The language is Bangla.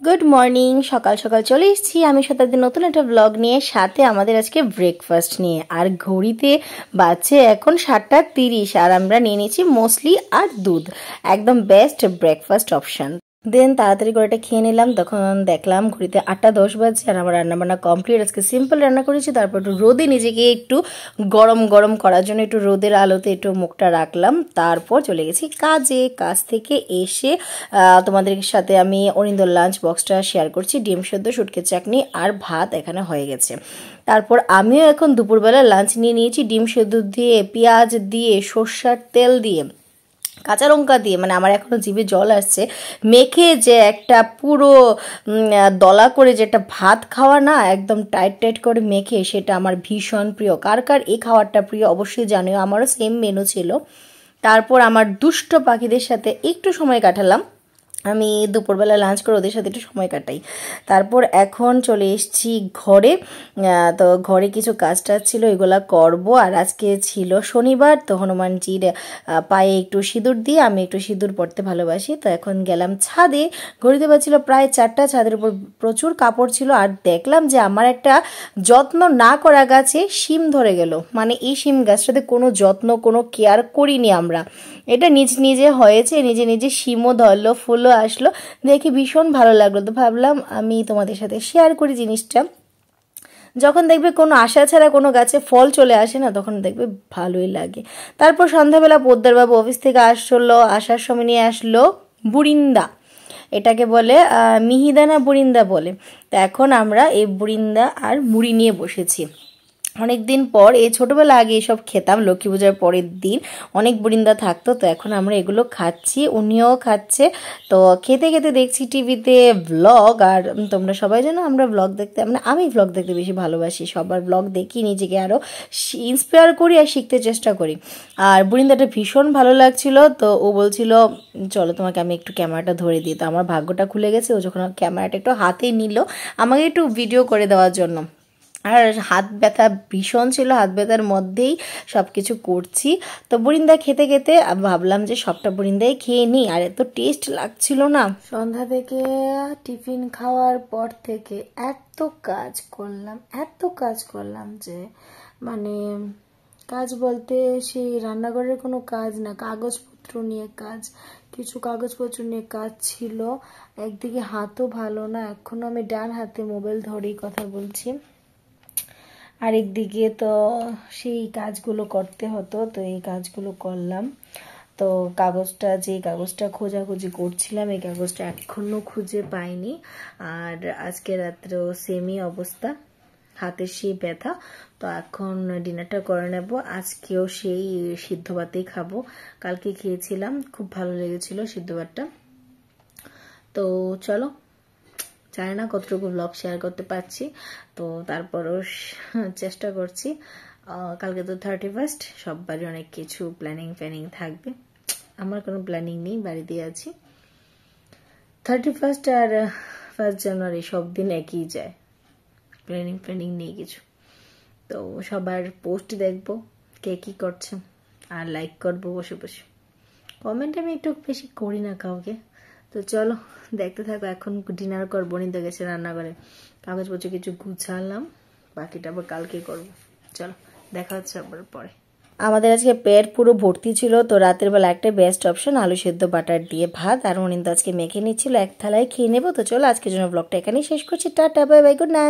Good morning. সকাল সকাল চলে এসেছি আমি শতাব্দীর নতুন একটা ব্লগ নিয়ে, সাথে আমাদের আজকে ব্রেকফাস্ট নিয়ে। আর ঘড়িতে বাজছে এখন 7:30 আর আমরা নিয়ে নিয়েছি মোসলি আর দুধ। একদম বেস্ট ব্রেকফাস্ট অপশন। দেন তাড়াতাড়ি করে এটা খেয়ে নিলাম। তখন দেখলাম ঘড়িতে 8:10 বাজছে আর আমার রান্নাবান্না কমপ্লিট। আজকে সিম্পল রান্না করেছি, তারপর একটু রোদে নিজেকে একটু গরম গরম করার জন্য একটু রোদের আলোতে একটু মুখটা রাখলাম। তারপর চলে গেছি কাজে। কাজ থেকে এসে তোমাদের সাথে আমি অরিন্দর লাঞ্চ বক্সটা শেয়ার করছি। ডিম সেদ্ধ, শুটকি চাটনি আর ভাত এখানে হয়ে গেছে। তারপর আমিও এখন দুপুরবেলা লাঞ্চ নিয়ে নিয়েছি ডিম সেদ্ধ দিয়ে, পেঁয়াজ দিয়ে, সর্ষার তেল দিয়ে, কাঁচা লঙ্কা দিয়ে, মানে আমার এখনও জিভে জল আসছে। মেখে যে একটা পুরো দলা করে যে একটা ভাত খাওয়া না, একদম টাইট টাইট করে মেখে, সেটা আমার ভীষণ প্রিয়। কার কার এই খাবারটা প্রিয় অবশ্যই জানিও। আমারও সেম মেনু ছিল। তারপর আমার দুষ্ট পাখিদের সাথে একটু সময় কাটালাম। আমি দুপুরবেলা লাঞ্চ করে ওদের সাথে একটু সময় কাটাই। তারপর এখন চলে এসেছি ঘরে। তো ঘরে কিছু কাজ টাজ ছিল, এগুলা করব। আর আজকে ছিল শনিবার, তো হনুমানজির পায়ে একটু সিঁদুর দিয়ে, আমি একটু সিঁদুর পরতে ভালোবাসি। তো এখন গেলাম ছাদে। ঘড়িতে বাজছিল প্রায় 4টা। ছাদের উপর প্রচুর কাপড় ছিল। আর দেখলাম যে আমার একটা যত্ন না করা গাছে শিম ধরে গেল। মানে এই শিম গাছটাতে কোনো যত্ন, কোনো কেয়ার করিনি আমরা। এটা নিজে হয়েছে, নিজে শিমও ধরলো, ফুলও আসলো, দেখে ভীষণ ভালো লাগলো। তো ভাবলাম আমি তোমাদের সাথে শেয়ার করি জিনিসটা। যখন দেখবে কোনো আশা ছাড়া কোনো গাছে ফল চলে আসে না, তখন দেখবে ভালোই লাগে। তারপর সন্ধ্যাবেলা পোদ্দারবাবু অফিস থেকে আসার সময় নিয়ে আসলো বুরিন্দা। এটাকে বলে মিহিদানা বুরিন্দা বলে। তো এখন আমরা এই বুরিন্দা আর মুড়ি নিয়ে বসেছি। অনেক দিন পর, এই ছোটোবেলা আগে এসব খেতাম, লক্ষ্মী পূজার পরের দিন অনেক বুরিন্দা থাকতো। তো এখন আমরা এগুলো খাচ্ছি, উনিও খাচ্ছে। তো খেতে খেতে দেখছি টিভিতে ব্লগ। আর তোমরা সবাই জানো আমরা ব্লগ দেখতে, মানে আমি ব্লগ দেখতে বেশি ভালোবাসি। সবার ব্লগ দেখি, নিজেকে আরও ইন্সপায়ার করি আর শিখতে চেষ্টা করি। আর বুরিন্দাটা ভীষণ ভালো লাগছিল। তো ও বলছিল চলো তোমাকে আমি একটু ক্যামেরাটা ধরে দিই। তো আমার ভাগ্যটা খুলে গেছে, ও যখন ক্যামেরাটা একটু হাতে নিল আমাকে একটু ভিডিও করে দেওয়ার জন্য। আর হাত ব্যথা ভীষণ ছিল, হাত ব্যথার মধ্যেই সব কিছু করছি। তো বুরিন্দা খেতে খেতে ভাবলাম যে সবটা বুরিন্দাই খেয়ে নিই। আর এত টেস্ট লাগছিল না। সন্ধ্যা থেকে টিফিন খাওয়ার পর থেকে এত কাজ করলাম যে, মানে কাজ বলতে সেই রান্নাঘরের কোনো কাজ না, কাগজপত্র নিয়ে কাজ, কিছু কাগজপত্র নিয়ে কাজ ছিল। একদিকে হাতও ভালো না, এখনো আমি ডান হাতে মোবাইল ধরেই কথা বলছি। আরেকদিকে তো সেই কাজগুলো করতে হতো, তো এই কাজগুলো করলাম। তো যে কাগজটা খোঁজাখুঁজি করছিলাম, এই কাগজটা এখনো খুঁজে পাইনি। আর আজকে রাত্রেও সেমই অবস্থা, হাতের সেই ব্যথা। তো এখন ডিনারটা করে নেব। আজকেও সেই সিদ্ধ ভাতেই খাবো, কালকে খেয়েছিলাম, খুব ভালো লেগেছিল সিদ্ধ ভাতটা। তো চলো, জানি না কতটুকু ব্লগ শেয়ার করতে পারছি, তো তারপরও চেষ্টা করছি। কালকে তো 31, সববারই অনেক কিছু প্ল্যানিং থাকবে। আমার কোনো প্ল্যানিং নেই, বাড়িতে আছি। 31 আর 1 জানুয়ারি সব দিন একই যায়, প্ল্যানিং নেই কিছু। তো সবার পোস্ট দেখবো কে কী করছে, আর লাইক করবো বসে বসে। কমেন্ট আমি একটু বেশি করি না কাউকে। তো চলো দেখতে থাকো। এখন ডিনার করবো, নিতে গেছে রান্নাঘরে, কাগজপত্র কিছু গুছালাম, বাকিটা আবার কালকে করবো। চলো দেখা হচ্ছে আবার পরে। আমাদের আজকে পেট পুরো ভর্তি ছিল। তো রাতের বেলা একটা বেস্ট অপশন, আলু সেদ্ধ বাটার দিয়ে ভাত। আর অনিন্দ আজকে মেখে নিচ্ছিল, এক থালায় খেয়ে নেবো। তো চলো আজকের জন্য ব্লগটা এখানেই শেষ করছি। Tata, bye bye, good night.